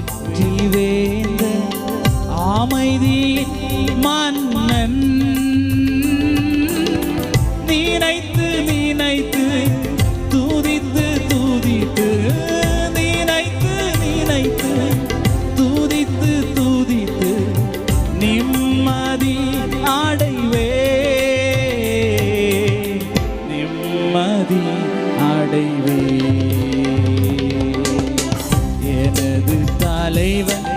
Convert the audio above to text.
வெற்றி வேந்த அமைதியின் மன்னன் நினைத்து நினைத்து துதித்து துதித்து நினைத்து நினைத்து துதித்து துதித்து நிம்மதி அடைவே நிம்மதி அடைவே எனது தலைவன்